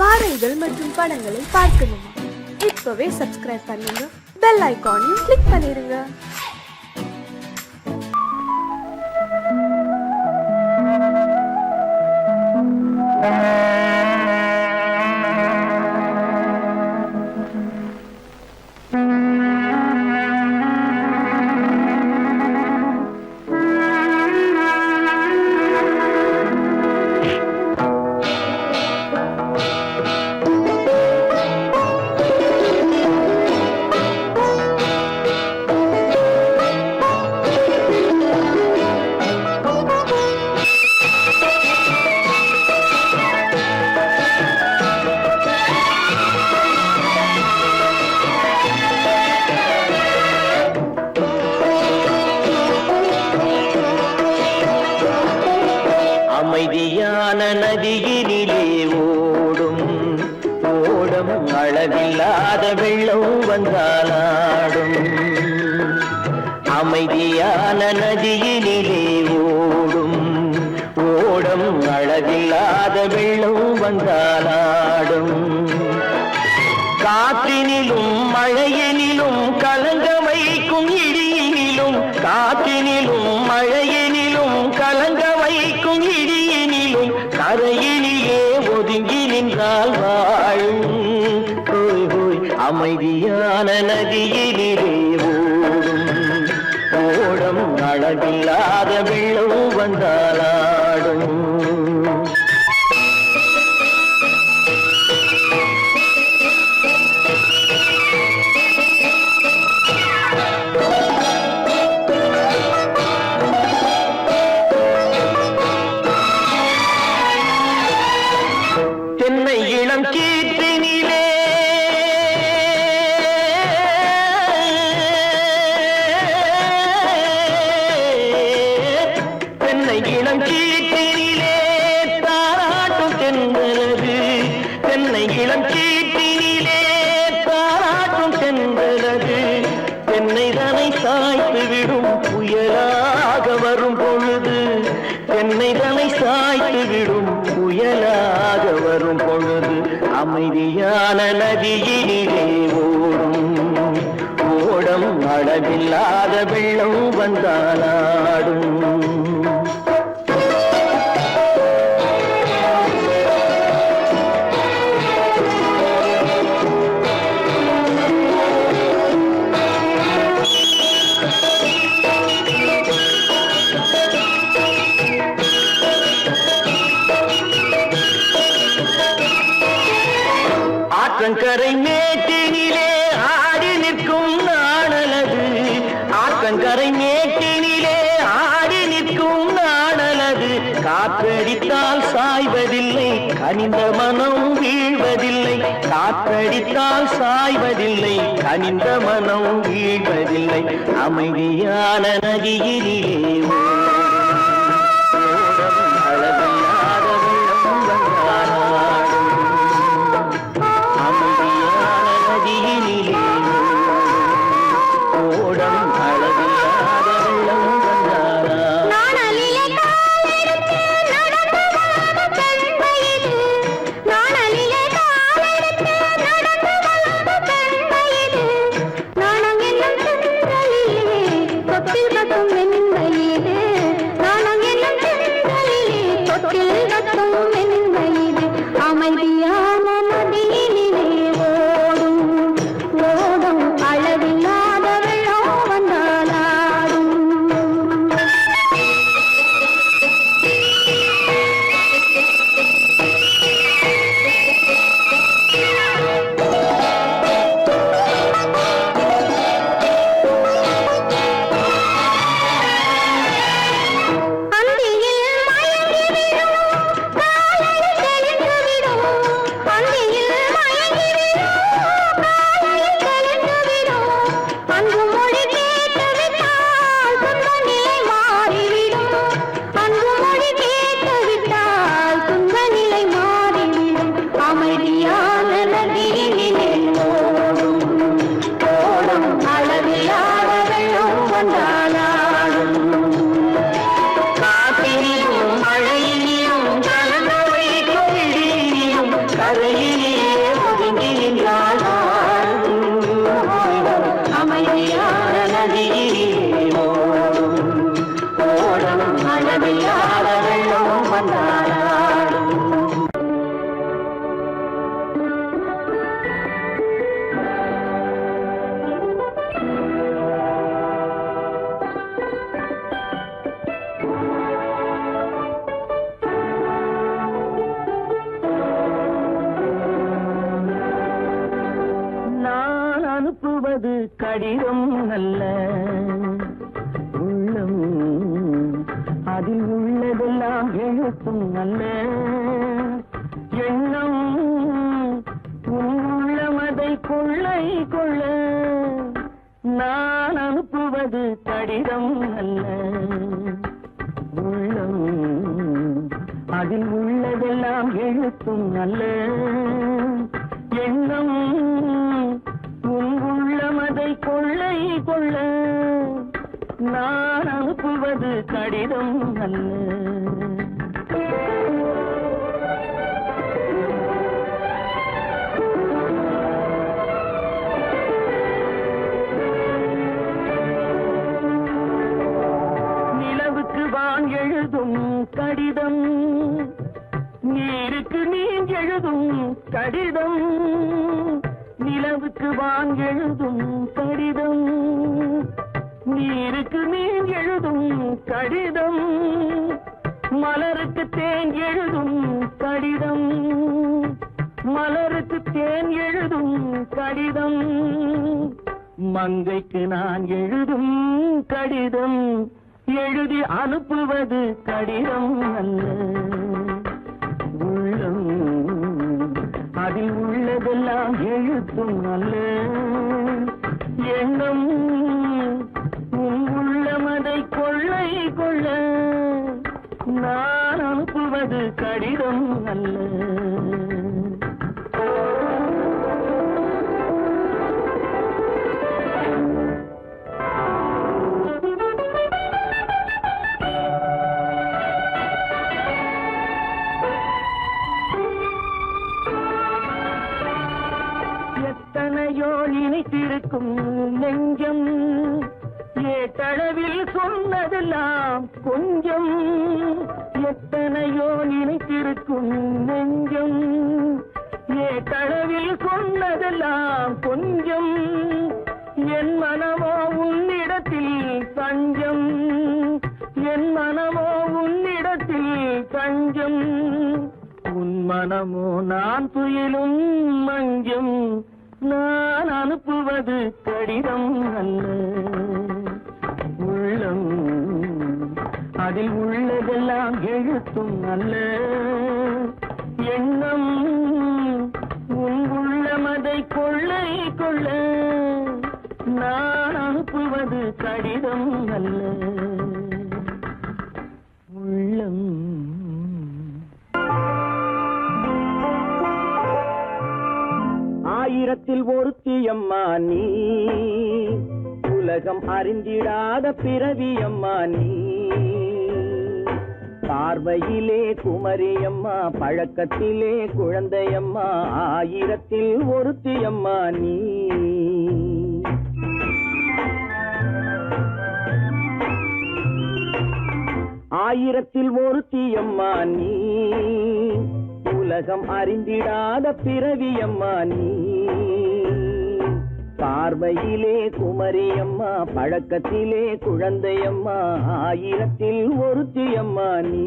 பாடல்கள் மற்றும் படங்களை பார்க்கணுமா? இப்பவே சப்ஸ்கிரைப் பண்ணுங்க, பெல் ஐகானையும் கிளிக் பண்ணிருங்க. அமைதியான நதியினிலே ஓடும் ஓடம் அளவில்லாத வெள்ளம் வந்தாலாடும். அமைதியான நதியினிலே ஓடும் ஓடம் அளவில்லாத வெள்ளம் வந்தாலாடும். காற்றினிலும் மழையினிலும் கலங்க வைக்கும் இடியினிலும், காற்றினிலும் மழையினிலும் கலங்க வைக்கும் இடியினிலும் கரையினிலே ஒதுங்கி நின்றால் வாழும். ஹோய் ஹோய் அமைதியான நதியினிலே ஓடும் ஓடம் அளவில்லாத வெள்ளம் வந்தாலாடும். தென்னை இளம் கீற்றினிலே தென்னை இளம் கீற்றினிலே தாராட்டும் தென்றலது. தென்னை இளம் கீற்றினிலே தாராட்டும் தென்றலது. தென்னை தனை சாய்த்து விடும் புயலாக வரும் பொழுது, தென்னை தனை சாய்த்து விடும் புயலாக வரும் பொழுது அமைதியான நதியினிலே ஓடும் ஓடம் அளவில்லாத வெள்ளம் வந்தாலாடும். ஆற்றங்கரை மேட்டினிலே ஆடி நிற்கும் நாணலது. ஆற்றங்கரை மேட்டினிலே ஆடி நிற்கும் நாணலது. காற்றடித்தால் சாய்வதில்லை, கனிந்த மனம் வீழ்வதில்லை. காற்றடித்தால் சாய்வதில்லை, கனிந்த மனம் வீழ்வதில்லை. அமைதியான நதியினிலே ஓடும் அளவில்லாத வெள்ளம் வந்தாலாடும். அமைதியான நதியினிலே ஓடம் அளவில்லாத வெள்ளம் வந்தாலாடும். நாணலிலே காலெடுத்து நடந்து வளர்ந்த பெண்மையிது, நாணலிலே காலெடுத்து நடந்து வளர்ந்த பெண்மையிது. நாணம் என்னும் தென்றலிலே தொட்டில் கட்டும் மென்மையிது, நாணம் என்னும் தென்றலிலே தொட்டில் கட்டும் மென்மையிது. அமைதியான நதியினிலே ஓடும் ஓடும் அளவில்லாத வெள்ளம் வந்தாலாடும். அந்தியில் மயங்கி விடும் காலடி தெளிந்து விடும், அந்தியில் கரையிலே ஒதுங்கி நின்றால் அமைதியான நதியிலே ஓடும் அளவில்லாத வெள்ளம் வந்தாடும். நான் அனுப்புவது கடிதம் அல்ல, உள்ளம் அதில் உள்ளதெல்லாம் எழுத்தும் அல்ல. எண்ணம் உள்ளமதை கொள்ளை கொள்ள. நான் அனுப்புவது கடிதம் அல்ல, உள்ளம் அதில் உள்ளதெல்லாம் எழுத்தும் அல்ல. எண்ணம் உள்ளமதை கொள்ளை கொள்ள. நான் அனுப்புவது கடிதம் அல்ல. நிலவுக்கு வான் எழுதும் கடிதம், நீருக்கு நீர் எழுதும் கடிதம். நிலவுக்கு வான் எழுதும் கடிதம், நீருக்கு நீர் எழுதும் கடிதம். மலருக்கு தேன் எழுதும் கடிதம், மலருக்கு தேன் எழுதும் கடிதம். மங்கைக்கு நான் எழுதும் கடிதம், எழுதி அனுப்புவது கடிதம் அல்ல. உள்ளம் அதில் உள்ளதெல்லாம் எழுத்தும் அல்ல. எண்ணம் உள்ளமதை கொள்ளை கொள்ள. நான் அனுப்புவது கடிதம் அல்ல. எத்தனையோ இணைத்திருக்கும் நெஞ்சம், ஏட்டளவில் சொன்னதெல்லாம் கொஞ்சம். எத்தனையோ நினைத்திருக்கும் நெஞ்சம், ஏட்டளவில் சொன்னதெல்லாம் கொஞ்சம். என் மனமோ உன்னிடத்தில் தஞ்சம், என் மனமோ உன்னிடத்தில் தஞ்சம். உன் மனமோ நான் துயிலும் மஞ்சம். நான் அனுப்புவது கடிதம் அல்ல, உள்ளம் அதில் உள்ளதெல்லாம் எழுத்தும் அல்ல. எண்ணம் உன் உள்ளமதை கொள்ளை கொள்ள. நான் அனுப்புவது கடிதம் அல்ல, உள்ளம். ஆயிரத்தில் ஒருத்தியம்மா நீ, உலகம் அறிந்திடாத பிறவியம்மா நீ. பார்வையிலே குமரியம்மா, பழக்கத்திலே குழந்தையம்மா. ஆயிரத்தில் ஒருத்தியம்மா நீ. ஆயிரத்தில் ஒருத்தியம்மா நீ, உலகம் அறிந்திடாத பிறவியம்மா நீ. பார்வையிலே குமரியம்மா, பழக்கத்திலே குழந்தையம்மா. ஆயிரத்தில் ஒருத்தியம்மா நீ.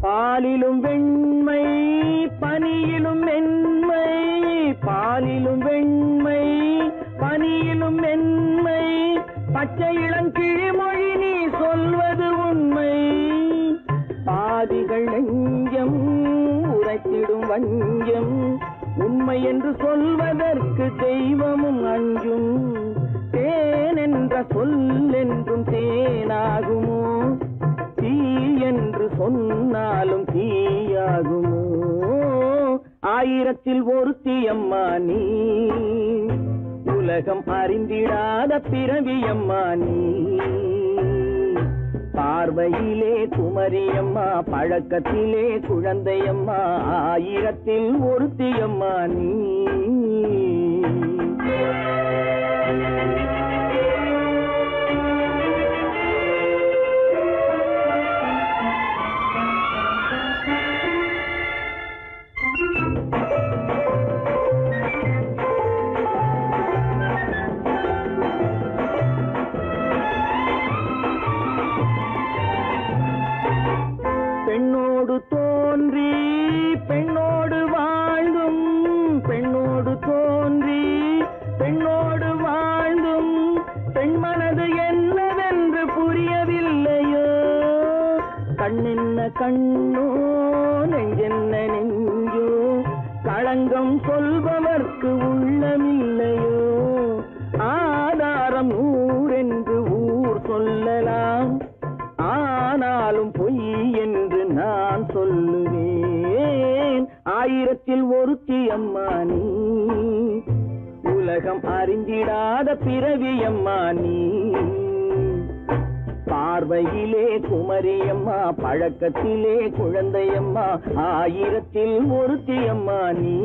பாலிலும் வெண்மை, பனியிலும் மென்மை. பாலிலும் வெண்மை, பனியிலும் மென்மை. பச்சை இளங்கிழிமொழி நீ சொல்வது உண்மை. பாதிகள் நெஞ்சம் உரைத்திடும் வஞ்சம். உண்மை என்று சொல்வதற்கு தெய்வமும் அஞ்சும். தேன் என்ற சொல் என்றும் தேனாகுமோ, தீ என்று சொன்னாலும் தீயாகுமோ? ஆயிரத்தில் ஒருத்தி அம்மா நீ, உலகம் அறிந்திடாத பிறவியம்மா நீ. பார்வையிலே குமரியம்மா, பழக்கத்திலே குழந்தையம்மா, ஆயிரத்தில் ஒருத்தியம்மா நீ. பெண்ணோடு தோன்றி பெண்ணோடு வாழ்ந்தும், பெண்ணோடு தோன்றி பெண்ணோடு வாழ்ந்தும், பெண் மனது என்னவென்று புரியவில்லையோ? கண்ணென்ன கண்ணோ, நெஞ்சென்ன நெஞ்சோ, களங்கம் சொல்பவர்க்கு உள்ளமில்லையோ? ஆதாரம் ஊரென்று ஊர் சொல்லலாம், ஆனாலும் பொய் என்று நான் சொல்லுவேன். ஆயிரத்தில் ஒருத்தி அம்மா நீ, உலகம் அறிந்திடாத பிறவியம்மா நீ. பார்வையிலே குமரியம்மா, பழக்கத்திலே குழந்தையம்மா, ஆயிரத்தில் ஒருத்தி அம்மா நீ.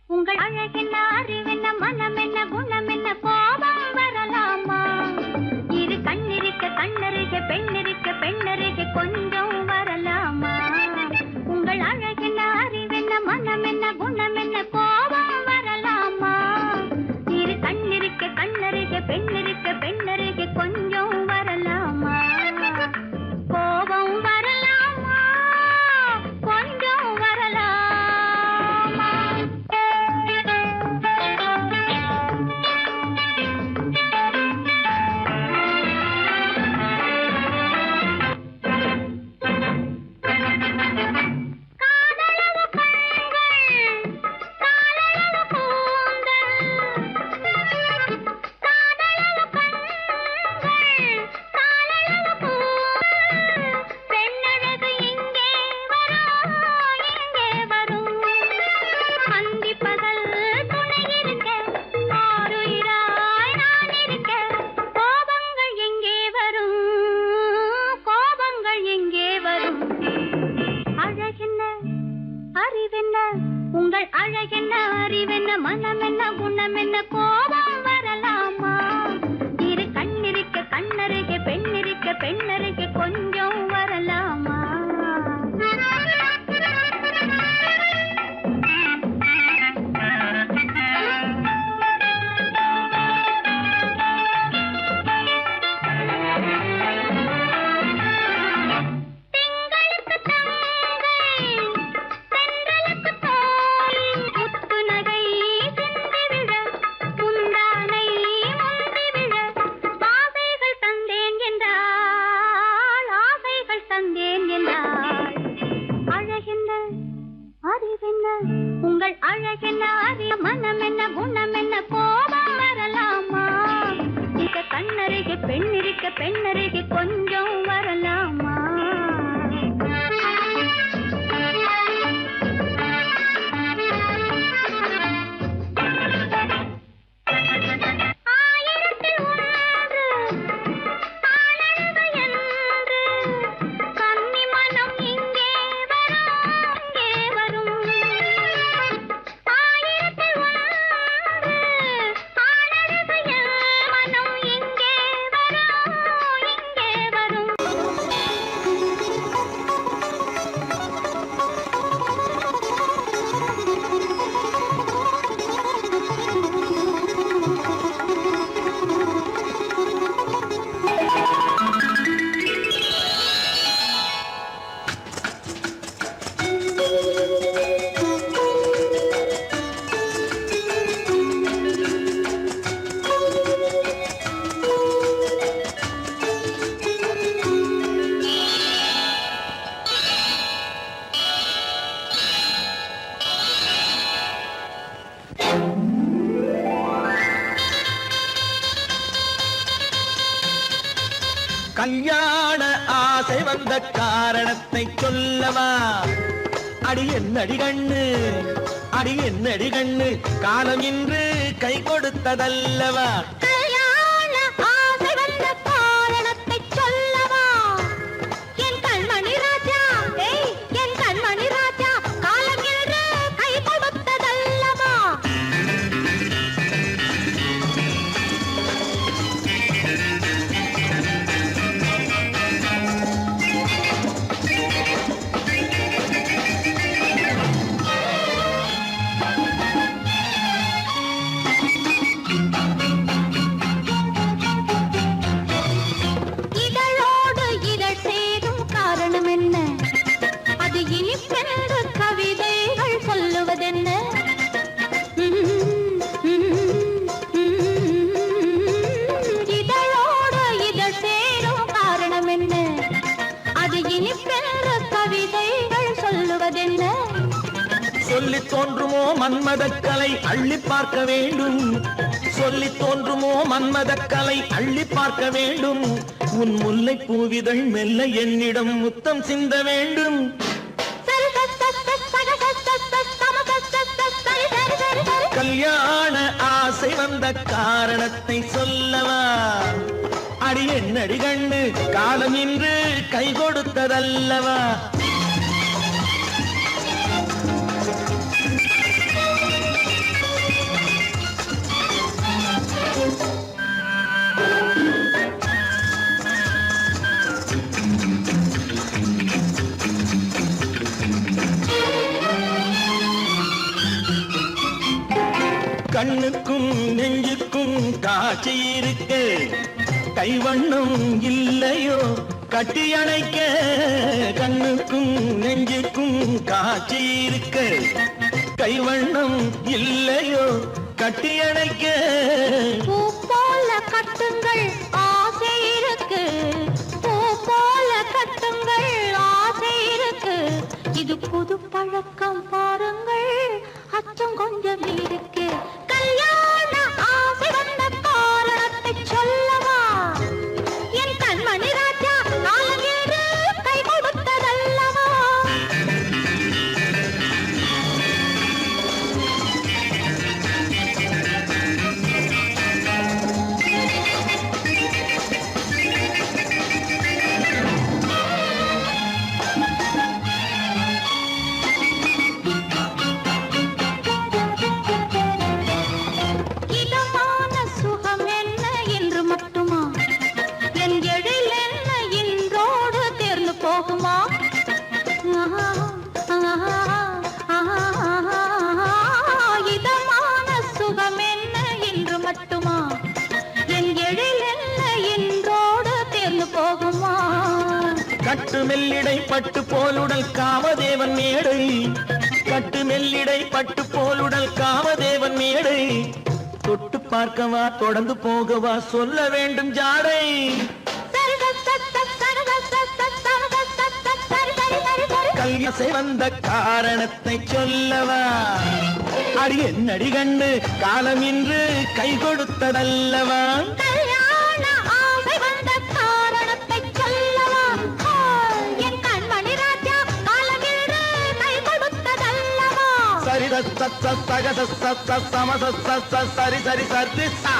உங்கள் அழகென்ன, அறிவென்ன, மனமென்ன, குணமென்ன, கோபம் வரலாமா? இரு கண்ணிருக்க கண்ணருக, பெண்ணிருக்க பெண்ணருக, கொஞ்சம் வரலாமா? உங்கள் அழகென்ன, அறிவென்ன, மனமென்ன, குணமென்ன, கோபம் வரலாமா? இரு கண்ணிருக்க கண்ணருக, பெண்ணிருக்க பெண்ணருக, கொஞ்சம் வரலாமா? கோபம் வரலாமா? கொஞ்சம் வரலாமா? உங்கள் அழகென்ன, அறிவென்ன, மனமென்ன, குணமென்ன, கோபம் வரலாமா? இரு கண்ணிருக்க கண்ணருக, பெண்ணிருக்க பெண்ணருக, கொஞ்சம் வரலாமா? உங்கள் அழகென்ன, அறிய, மனமென்ன, குணமென்ன, கோபம் வரலாமா? இக கண்ணருக பெண்ணிருக்க பெண்ணருக, கொஞ்சம் வரலாமா? ஆயிரத்தில் ஒன்று ஆனழகு என்று கன்னி மனம் இங்கே வரும், இங்கே வரும். ஆயிரத்தில் ஒன்று கல்யாண ஆசை வந்த காரணத்தை சொல்லவா? அடி என்னடி கண்ணு, அடி என்னடி கண்ணு, காலம் இன்று கை கொடுத்ததல்லவா? கல்யாண ஆசை வந்த காரணத்தை சொல்லவா? என் கண்மணி ராஜா, என் கண்மணி ராஜா, காலம் என்று கை கொடுத்ததல்லவா? இதழோடு இதழ் சேரும் காரணம் என்ன? அது இனிப்பென்று கவிதைகள் சொல்லுவதென்ன? இதழோடு இதழ் சேரும் காரணம் என்ன? அது இனிப்பென்று கவிதைகள் சொல்லுவதென்ன? சொல்லி தோன்றுமோ மன்மதக்கலை அள்ளி பார்க்க வேண்டும், சொல்லி தோன்றுமோ மன்மதக்கலை அள்ளி பார்க்க வேண்டும். உன் முல்லை பூவிதழ் மெல்ல என்னிடம் முத்தம் சிந்த வேண்டும். கல்யாண ஆசை வந்த காரணத்தை சொல்லவா? அடி என்னடி கண்ணு, காலம் இன்று கை கொடுத்ததல்லவா? கண்ணுக்கும் நெஞ்சுக்கும் காட்சி இருக்கு, கைவண்ணம் இல்லையோ கட்டி அணைக்க? கண்ணுக்கும் நெஞ்சுக்கும் காட்சி இருக்கு, கைவண்ணம் இல்லையோ கட்டி அணைக்க? பூ போல கட்டுங்கள் ஆசை இருக்கு, பூ போல கட்டுங்கள் ஆசை இருக்கு. இது புது பழக்கம் பாருங்கள், அச்சம் கொஞ்சம் இருக்கு. கல்யாண ஆசை வந்த காரணத்தை சொல்லவா? என் கண்மணி ராஜா, காலம் என்று கை கொடுத்ததல்லவா? இதமான சுகம் என்ன என்று மட்டுமா? என் எழில் என்ன இன்றோடு தேர்ந்து போகுமா? இதமான சுகம் என்ன என்று மட்டுமா? என் எழில் என்ன இன்றோடு தேர்ந்து போகுமா? கட்டு மெல்லிடை பட்டு போலுடல் காமதேவன் மேடை, கட்டு மெல்லிடை பட்டு போலுடல் காமதேவன் மேடை. தொட்டு பார்க்கவா தொடர்ந்து போகவா சொல்ல வேண்டும் ஜாடை? கல்யாசை வந்த காரணத்தை சொல்லவா? அடி என்னடி கண்டு, காலம் இன்று கை கொடுத்ததல்லவா? கல்யாண ஆசை வந்த காரணத்தை சொல்லவா? என் கண்மணி ராஜா, காலம் என்று கை கொடுத்ததல்லவா? சரி சக சம சரி சரி சரி சா.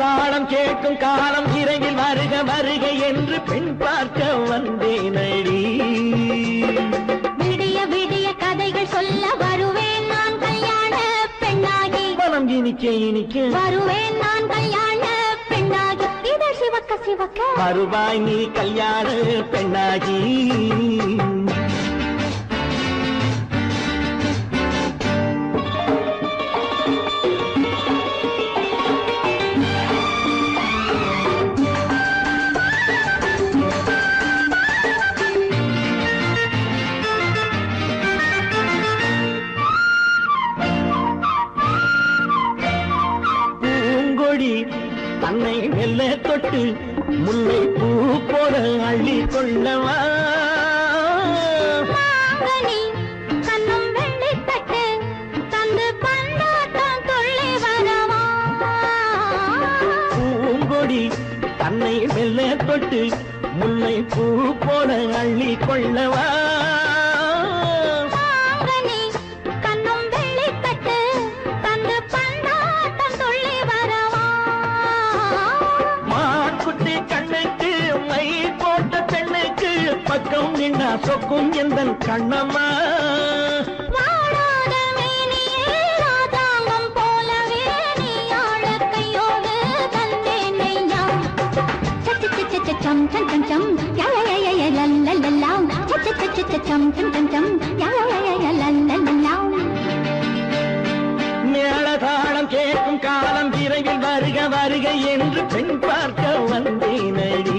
தாளம் கேட்கும் காலம் இறையில் வருக வருக என்று பெண் பார்க்க வந்தேனடி. விடிய விடிய கதைகள் சொல்ல வருவேன் நான் கல்யாண பெண்ணாகி, மனம் இனிக்க இனிக்க வருவேன் நான் கல்யாண பெண்ணாகி. இதழ் சிவக்க சிவக்க வருவாய் நீ கல்யாண பெண்ணாகி. தொட்டு முல்லை பூ போல அள்ளி கொள்ளவா மாங்கனி கண்ணும் வெள்ளித்தட்டு தந்து பந்தாட்டம் துள்ளி வரவா பூங்கொடி தன்னை மெல்ல தொட்டு முல்லை பூ போல அள்ளி கொள்ளவா மாங்கனி கண்ணும் வெள்ளித்தட்டு தந்து பந்தாட்டம் துள்ளி வரவா மாக்குட்டி கண்ணுக்கு மை போட்ட பெண்ணுக்கு பக்கம் நின்னா சொக்கும் எந்தன் கண்ணம்மா வாழாத மேனியே ராதாங்கம் போலவே நீ ஆள கையோடு தந்தேன் ஐயா சச்ச சச்ச சச்சம் சம் சம் சம் யா யா யா யா லல்லல்லா சச்ச சச்ச சச்சம் சம் சம் சம் யா யா யா யா லல்லல்லா மேளதாளம் கேட்கும் காலம் விரைவில் வருக வருக என்று பெண் பார்க்க வந்தேனடி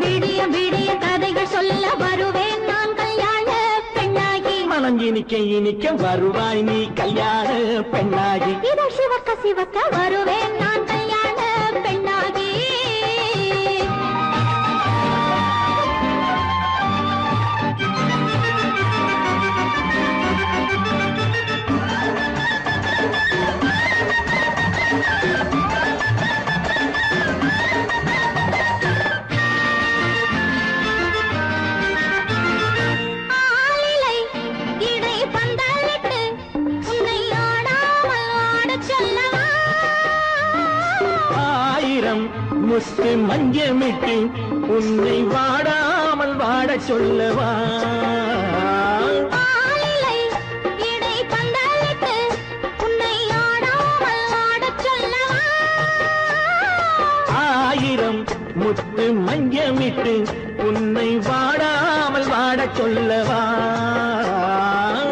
விடிய விடிய கதைகள் சொல்ல வருவேன் நான் கல்யாண பெண்ணாகி மனம் இனிக்க இனிக்க வருவாய் நீ கல்யாண பெண்ணாகி இதழ் சிவக்க சிவக்க வருவேன் நான் கல்யாண பெண்ணாகி ஆலிலை இடை பந்தலிட்டு உன்னை ஆடாமல் ஆடச் சொல்லவா ஆயிரம் முத்து மஞ்சமிட்டு உன்னை வாடாமல் வாடச் சொல்லவா ஆலிலை இடை பந்தலிட்டு உன்னை ஆடாமல் ஆடச் சொல்லவா ஆயிரம் முத்து மஞ்சமிட்டு உன்னை வாடாமல் வாடச் சொல்லவா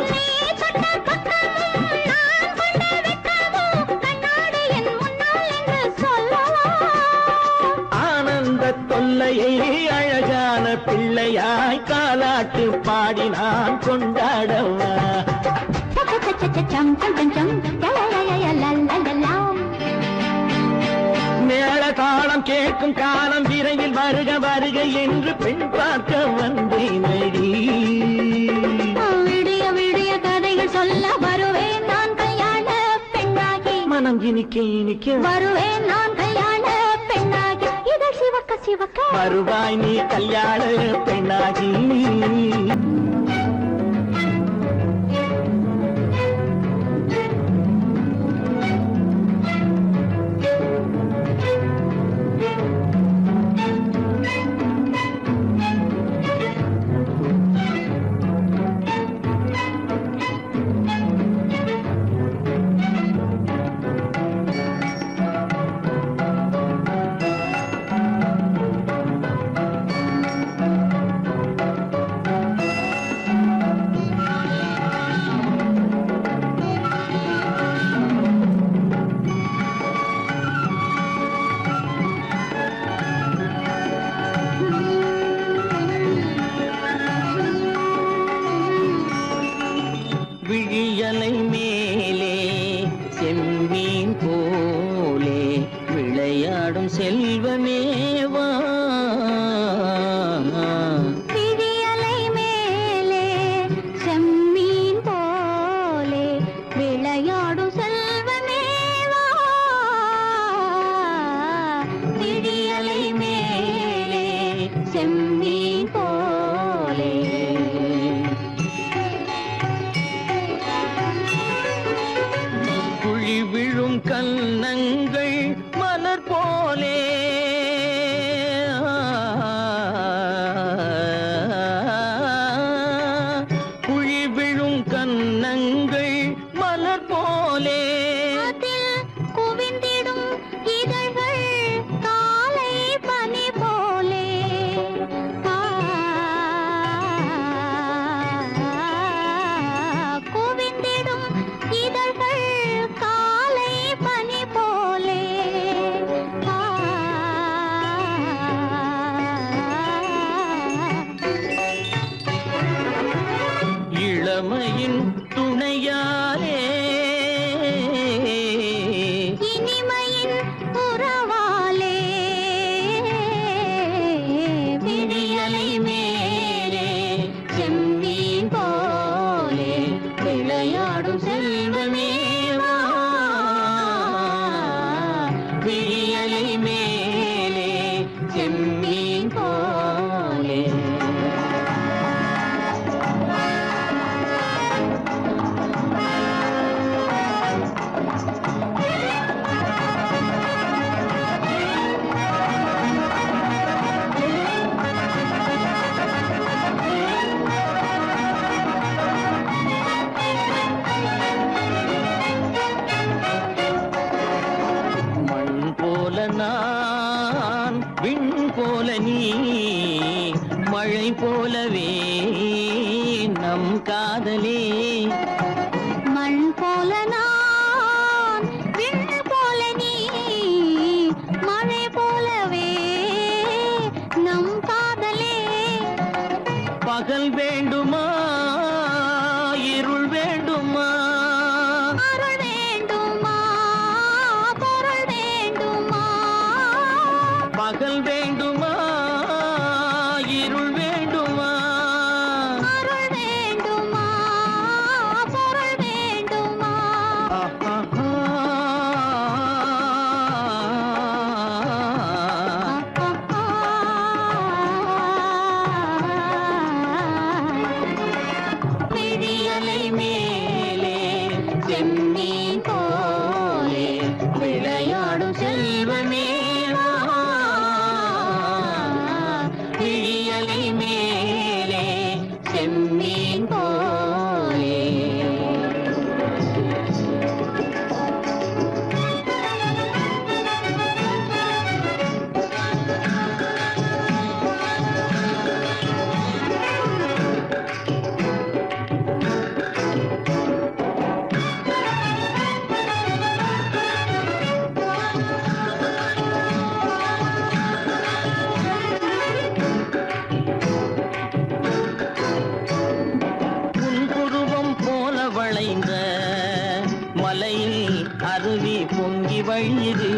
நீ தொட்ட பக்கமும் நான் கொண்ட வெட்கமும் கண்ணாடி என் முன்னால் என்று சொல்லவா ஆனந்த தொல்லையை அழகான பிள்ளையாய் காலாட்டு பாடி நான் கொண்டாடவா சம் சம் சம் சம் யா யா யா யா லல்லல்லா மேளதாளம் கேட்கும் காலம் விரைவில் வருக வருக என்று பெண் பார்க்க வந்தேனடி விடிய விடிய கதைகள் சொல்ல வருவேன் நான் கல்யாண பெண்ணாகி மனம் இனிக்க இனிக்க வருவேன் நான் கல்யாண பெண்ணாகி இதழ் சிவக்க சிவக்க வருவாய் நீ கல்யாண பெண்ணாகி விழியலை மேலே செம்மீன் போலே விளையாடும் செல்வமேவா விழியலை மேலே செம்மீன் போலே விளையாடும் செல்வமேவா விழியலை மேலே செம்மீன் போலே குழி விழும் கன்னங்கள் மலர் போலே குழி விழும் கன்னங்கள் மலர் போலே அதில் குவிந்திடும் இதழ்கள் காலை பனி போலே குவிந்திடும் இதழ்கள் காலை பனி போலே இளமையின் துணையாலே இனிமையின் உறவாலே நம் காதலே மண் போல நான் விண் போல நீ மழை போலவே நம் காதலே பகல் வேண்டுமா இருள் வேண்டுமா அருள் வேண்டுமா பொருள் வேண்டுமா பகல் வேண்டுமா இருள் வேண்டுமா அருள் வேண்டுமா பொருள் வேண்டுமா விடியலை மேலே செம்மீன் போலே விளையாடும் செல்வமே வா. விடியலை மேலே செம்மீன் போலே புன்புருவம் போல வளைந்த மலையில் அருவி பொங்கி வழியுது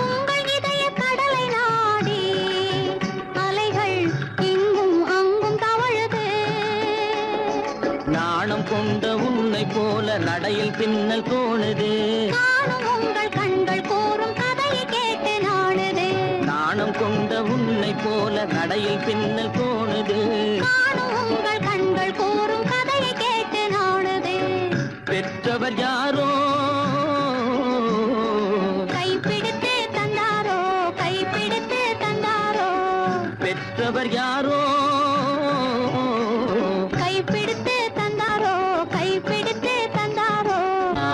உங்கள் இதய கடலை நாடி அலைகள் இங்கும் அங்கும் தவழுது நாணம் கொண்ட உன்னை போல நடையில் பின்னல் தோணுது நானும் உங்கள் கண்கள் கூறும் கதையை கேட்டு நாடுது நாணம் கொண்ட உன்னை போல நடையில் பின்னல் தோணுது நானும் உங்கள் கண்கள் கூறும் கதையை கேட்டு நாடுது பெற்றவர் யாரோ கைப்பிடித்து தந்தாரோ கைப்பிடித்து தந்தாரோ பெற்றவர் யாரோ கைப்பிடித்து தந்தாரோ கைப்பிடித்து தந்தாரோ ஆ,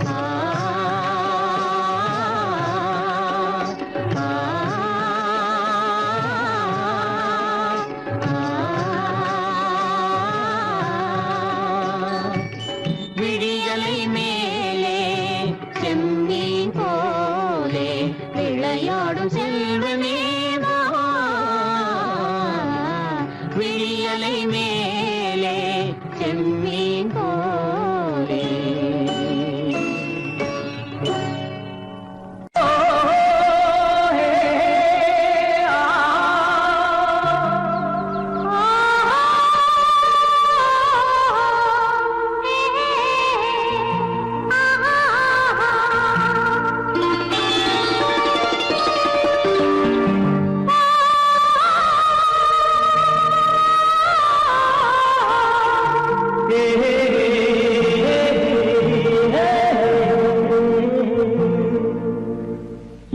ஆ, ஆ, விடியலை மேலே செம்மீன் போலே விளையாடும் செல்வமே வா. விடியலை மேலே செம்மீன் போலே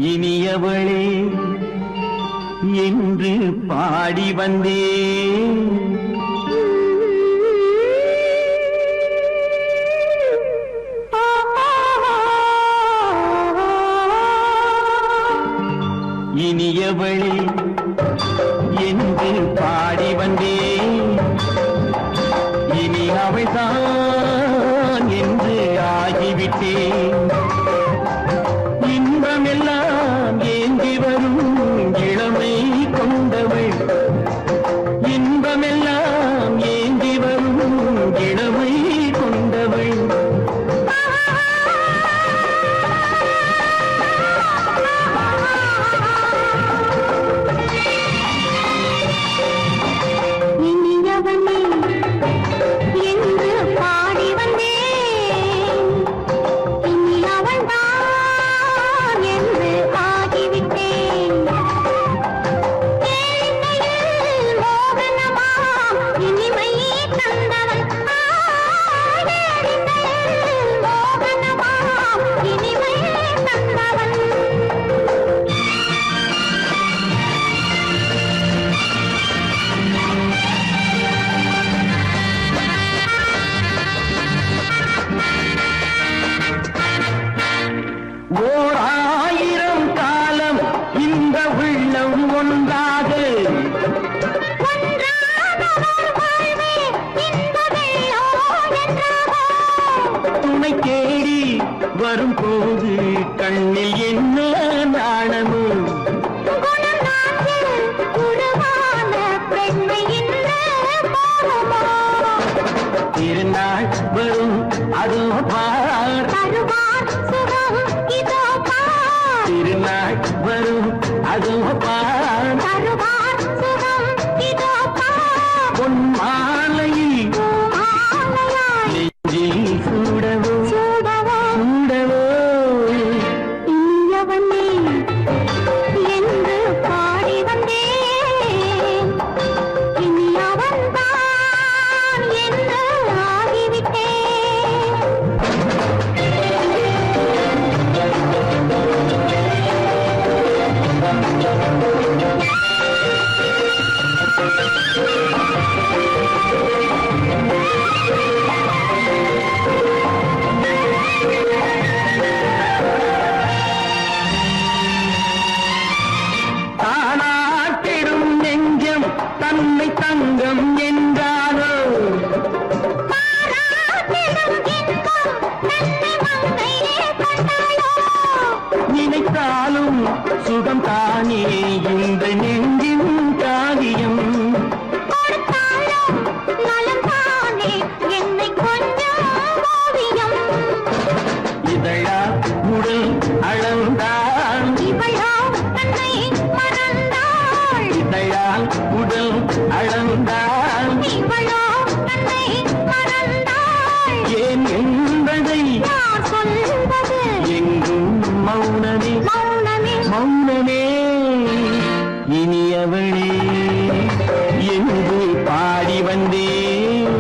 இனியவளே என்று பாடி வந்தேன் இனியவளே என்று பாடி வந்தேன் இனி அவள்தான் என்று ஆகிவிட்டேன் இன்பமெல்லாம் ஏந்தி வரும் இளமை கொண்டவள் இன்பமெல்லாம் ஏந்தி வரும் இளமை கொண்டவள் இனியவனே என்று பாடி வந்தேன் தங்கம் என்றாரோ நினைத்தாலும் சுகம் தானே இந்த நெஞ்சின் காவியம் இதழா உடல் அளந்தாள் இதழால் உடல் அளந்தாள் ஏன் என்பதை எங்கும் மௌனமே மௌனமே இனியவளே என்று பாடி வந்தேன்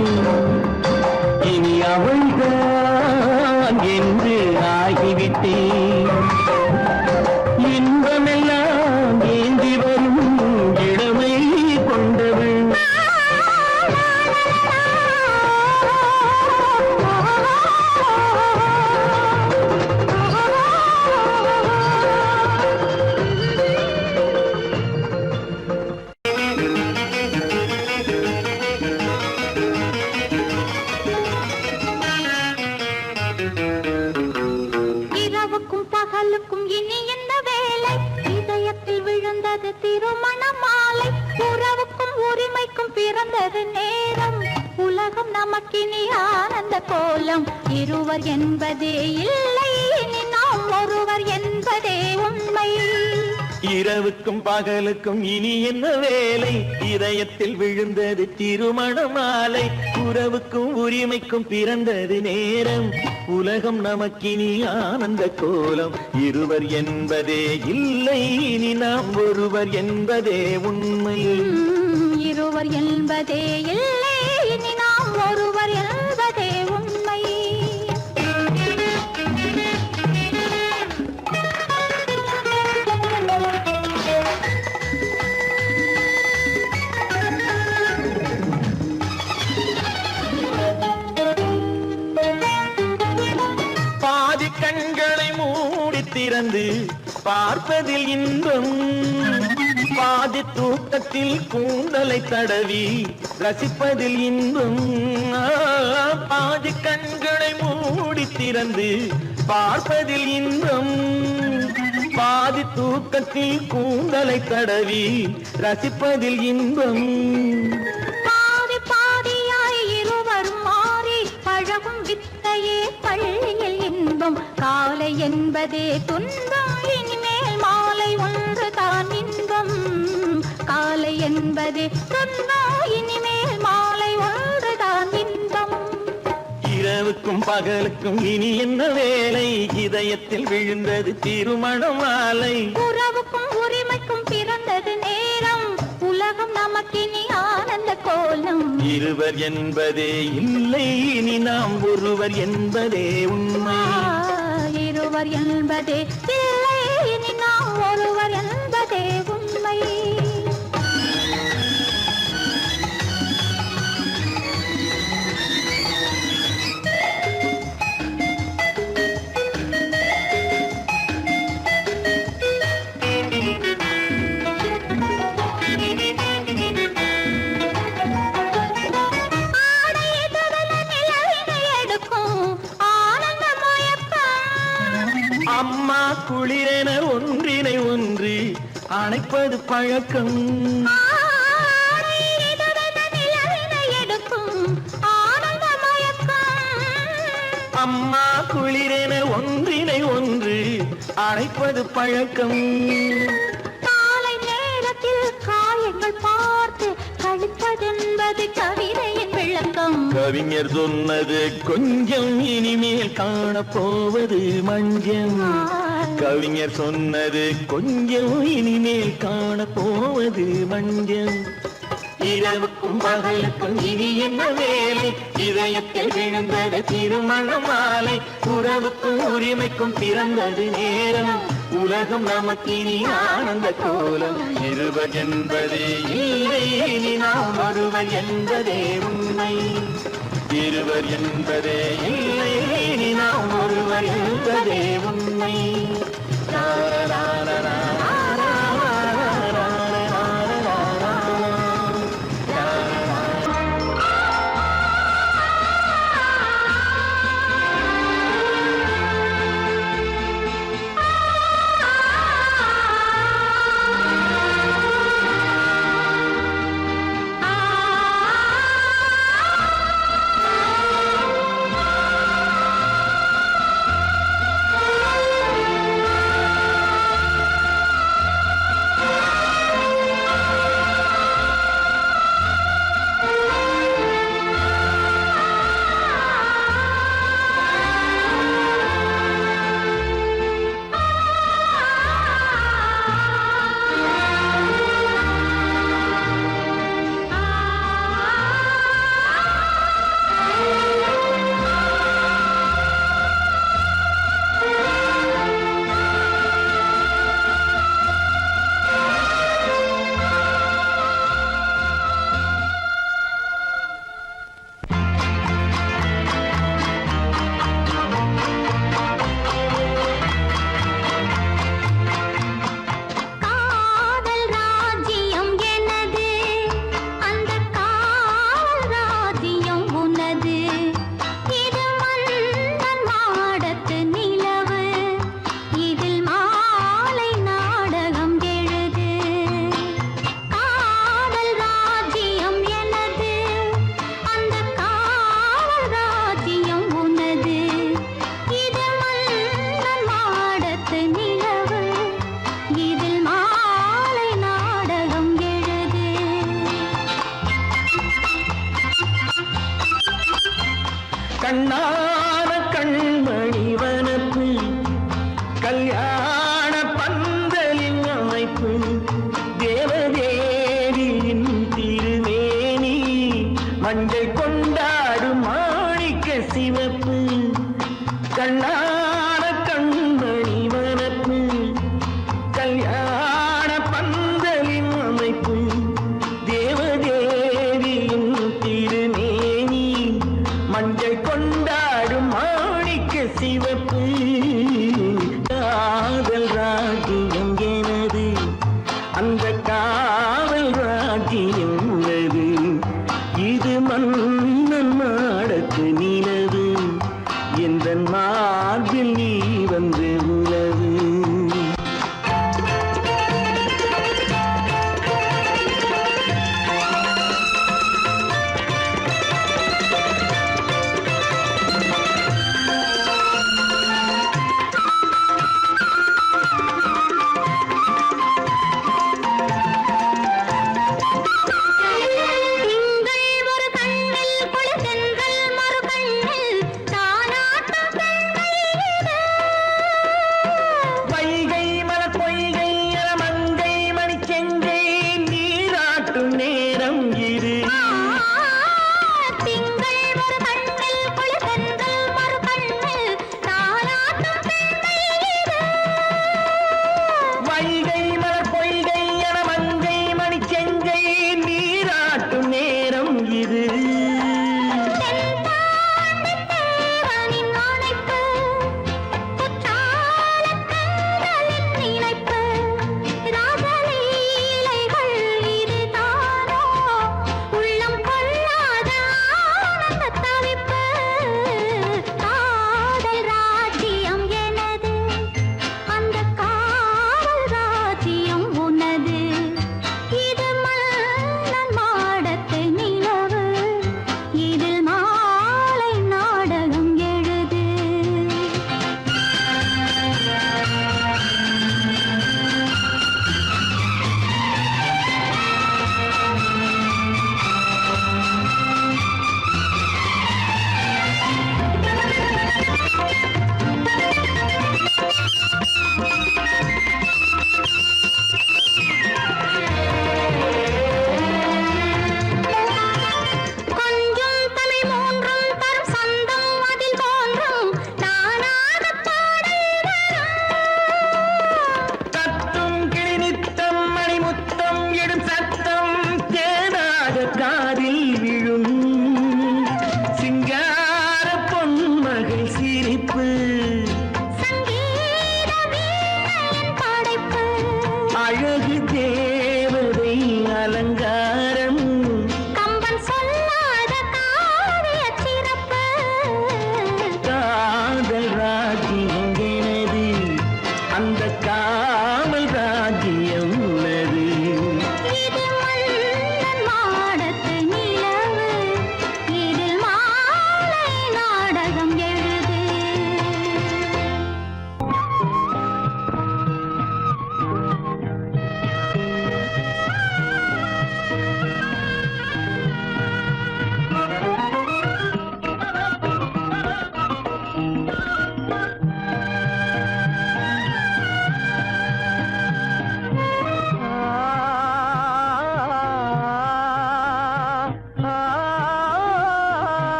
இனி அவள்தான் என்று ஆகிவிட்டேன் இன்பமெல்லாம் ஏந்தி வரும் இளமை கொண்டவள் இரவுக்கும் பகலுக்கும் இனி என்ன வேலை இதயத்தில் விழுந்தது திருமண மாலை உறவுக்கும் உரிமைக்கும் பிறந்தது நேரம் உலகம் நமக்கினி ஆனந்த கோலம் இருவர் என்பதே இல்லை இனி நாம் ஒருவர் என்பதே உண்மை இரவுக்கும் பகலுக்கும் இனி என்ன வேலை இதயத்தில் விழுந்தது திருமண மாலை உறவுக்கும் உரிமைக்கும் பிறந்தது நேரம் உலகம் நமக்கினி ஆனந்த கோலம் இருவர் என்பதே இல்லை இனி நாம் ஒருவர் என்பதே உண்மை இருவர் என்பதே இல்லை இனி நாம் ஒருவர் என்பதே உண்மை பாதி கண்களை மூடி திறந்து பார்ப்பதில் இன்பம் பாதி தூக்கத்தில் கூந்தலை தடவி ரசிப்பதில் இன்பம் பாதி கண்களை மூடி திறந்து பார்ப்பதில் இன்பம் பாதி தூக்கத்தில் கூந்தலை தடவி ரசிப்பதில் இன்பம் பாதி பாதியாய் இருவர் மாறி பழகும் வித்தையே பள்ளியில் இன்பம் காலை என்பதே துன்பம் இனிமேல் மாலை ஒன்று தான் இன்பம் காலை என்பதே துன்பம் இனிமேல் மாலை ஒன்று தான் இன்பம் இரவுக்கும் பகலுக்கும் இனி என்ன வேலை இதயத்தில் விழுந்தது திருமண மாலை உறவுக்கும் உரிமைக்கும் பிறந்தது நேரம் உலகம் நமக்கினி ஆனந்த கோலம் இருவர் என்பதே இல்லை இனி நாம் ஒருவர் என்பதே உண்மை இருவர் என்பதே இல்லை இனி நாம் ஒருவர் என்பதே உண்மை அம்மா குளிரென ஒன்றினை ஒன்று அணைப்பது பழக்கம் அம்மா குளிரென ஒன்றினை ஒன்று அணைப்பது பழக்கம் காலை நேரத்தில் காயங்கள் பார்த்து கழிப்பதென்பது கவிதையின் விளக்கம் கவிஞர் சொன்னது கொஞ்சம் இனிமேல் காணப்போவது மஞ்சம் கவிஞர் சொன்னது கொஞ்சம் இனிமேல் காணப்போவது மஞ்சம் இரவுக்கும் பகலுக்கும் இனி என்ன வேலை இதயத்தில் விழுந்தது திருமண மாலை உறவுக்கும் உரிமைக்கும் பிறந்தது நேரம் உலகம் நமக்கினி ஆனந்த கோலம் இருவர் என்பதே இல்லை இனி நாம் ஒருவர் என்பதே உண்மை இருவர் என்பதே இல்லை இனி நாம் ஒருவர் என்பதே உண்மை மஞ்சள் கொண்டாடும் மாணிக்க சிவப்பு கண்ணான கண்மணி வனப்பு கல்யாண பந்தலின் அமைப்பு தேவதேவியின் திருமேனி மஞ்சள் கொண்டாடும் மாணிக்க சிவப்பு காதல் ராஜ்யம் எனது அந்த காவல் ராஜ்யம் உள்ளது இது மன்னன் மாடத்து நிலவு எந்த மார்பில் நீ வந்து உலவு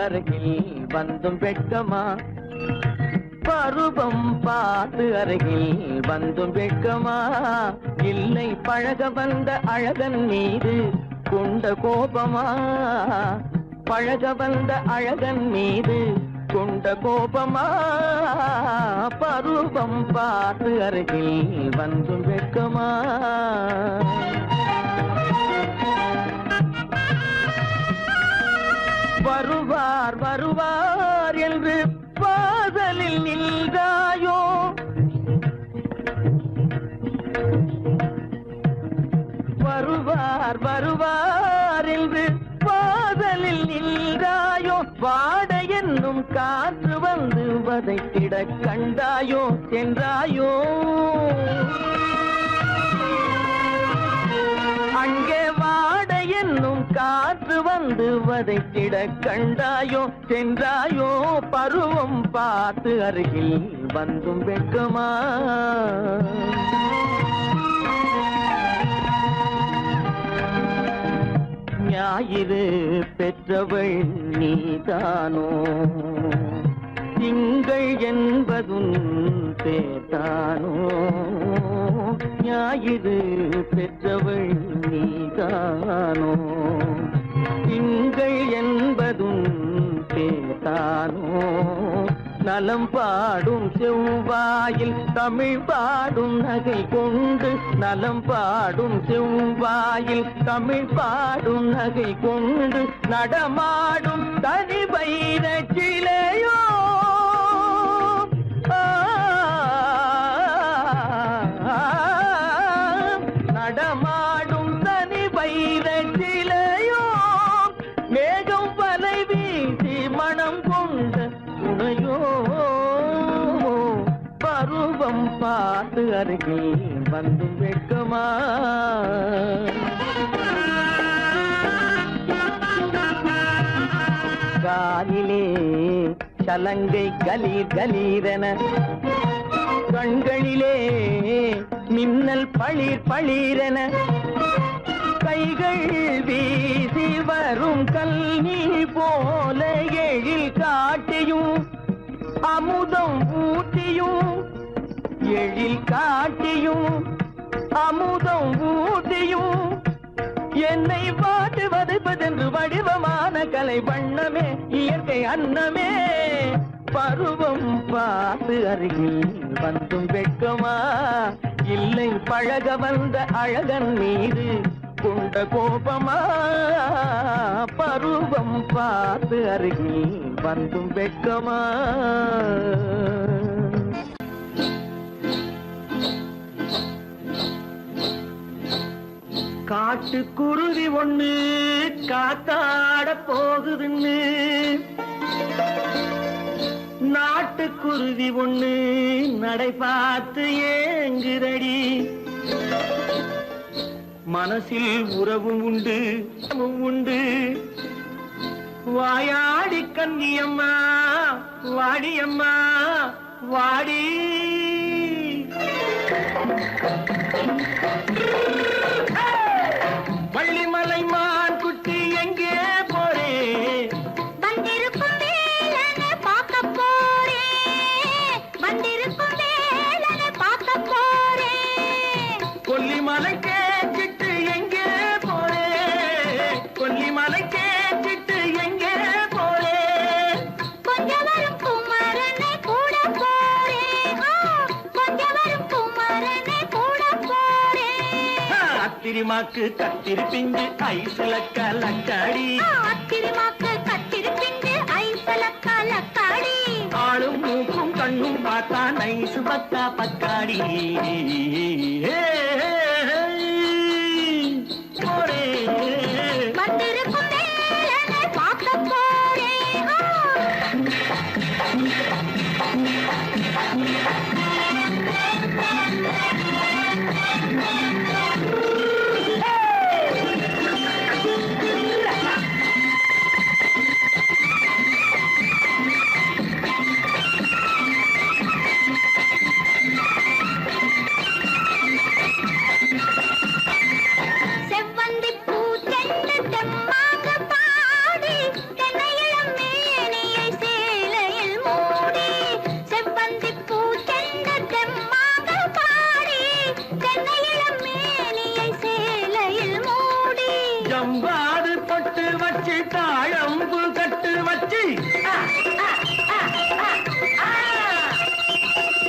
அருகில் வந்தும் வெட்கமா பருவம் பார்த்து அருகில் வந்தும் வெட்கமா இல்லை பழக வந்த அழகன் மீது கொண்ட கோபமா பழக வந்த அழகன் மீது கொண்ட கோபமா பருவம் பார்த்து அருகில் வந்தும் வெட்கமா வருவார் வருவார் என்று வாசலில் நின்றாயோ வருவார் வருவார் என்று வாசலில் நின்றாயோ வாட என்னும் காற்று வந்து வதைத்திட கண்டாயோ சென்றாயோ அங்கே வாட என்னும் காற்று வந்து வதைத்திட கண்டாயோ சென்றாயோ பருவம் பார்த்து அருகில் வந்தும் வெட்கமா ஞாயிறு பெற்றவள் நீதானோ திங்கள் என்பதும் பேதானோ ஞாயிறு பெற்றவள் நீதானோ திங்கள் என்பதும் பேதானோ நலம் பாடும் செவ்வாயில் தமிழ் பாடும் நகை கொண்டு நலம் பாடும் செவ்வாயில் தமிழ் பாடும் நகை கொண்டு நடமாடும் தனி வைர சிலையோ நடமாடும் தனி வைர சிலையோ மேகம் வலை வீசி மனம் கொண்ட துணையோ பருவம் பார்த்து அருகில் வந்து வெட்கமா காலிலே சலங்கை கலீர் கலீரென கண்களிலே மின்னல் பளிர் பளிரென கைகள் வீசி வரும் கல்வி போல எழில் காட்டியும் அமுதம் ஊட்டியும் எழில் காட்டியும் அமுதம் ஊட்டியும் என்னை பாட்டு வதைப்பதென்று வடிவமான கலை வண்ணமே இயற்கை அன்னமே பருவம் பார்த்து அருகில் வந்தும் வெட்கமா இல்லை பழக வந்த அழகன் மீது கொண்ட கோபமா பருவம் பார்த்து அருகில் வந்தும் வெட்கமா காட்டுக்குருவி ஒண்ணு காத்தாட போகுதுன்னு நாட்டுக்குருவி ஒண்ணு நடை பார்த்து ஏங்குதடி மனசில் உறவும் உண்டு உண்டு வாயாடி கன்னியம்மா வாடியம்மா வாடி வள்ளிமலை மான் குட்டி எங்கே போறே வந்திருக்கும் வேலனை பார்க்க போறேன் வந்திருக்கும் வேலனை பார்க்க போறேன் கொல்லிமலை கேச்சிட்டு எங்கே போறே கொல்லிமலை கேச்சிட்டு எங்கே போறே கொஞ்சம் வரும் குமரனை கூட போறேன் கொஞ்சம் வரும் குமரனை கூட போறேன் அத்திரிமாக்கு கத்திரி பிஞ்சு ஐசல கலக்காடி அத்திரிமாக்கு கத்திரி பிஞ்சு ஐசல கலக்காடி ஆளும் மூக்கும் கண்ணும் பார்த்தா நைசு பக்கா பக்காடி போரே வந்திருக்கும் வேலனை பார்க்க போறேன் செவ்வந்தி பூ செண்டு தெம்மாக பாடி தென்னையிளம் மேனியை சேலையில் மூடி செவ்வந்தி பூ செண்டு தெம்மாக பாடி தென்னையிளம் மேனியை சேலையில் மூடி ஜம்பாது பொட்டு வச்சு தாழம்பு கட்டு வச்சு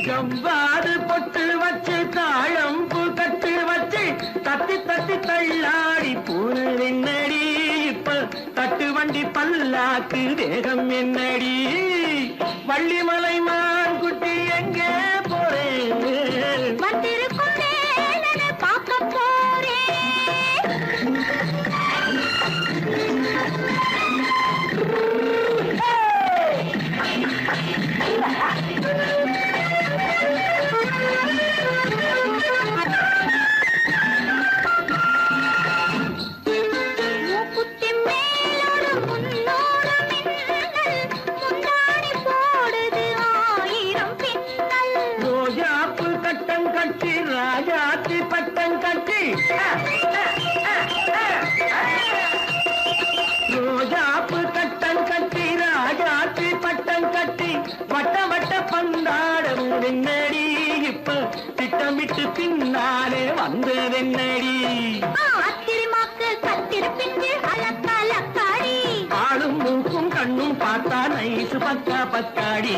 ஜம்பாது பொட்டு வச்சு தாழம்பு கட்டு வச்சு தத்தி தத்தி தள்ளாடி பூரு என்னடி இப்ப தட்டு வண்டி பல்லாக்கு வேகம் என்னடி வள்ளிமலை மான் குட்டி எங்கே போறேன் வந்திருக்கும் வேலனை பார்க்க போறேன் வந்ததென்னடி இப்ப திட்டமிட்டு பின்னாலே வந்ததென்னடி ஆத்திரமாக்கு கத்திருப்பின்று அலக்காடி ஆளும் மூக்கும் கண்ணும் பார்த்தா நைசு பக்கா பத்தாடி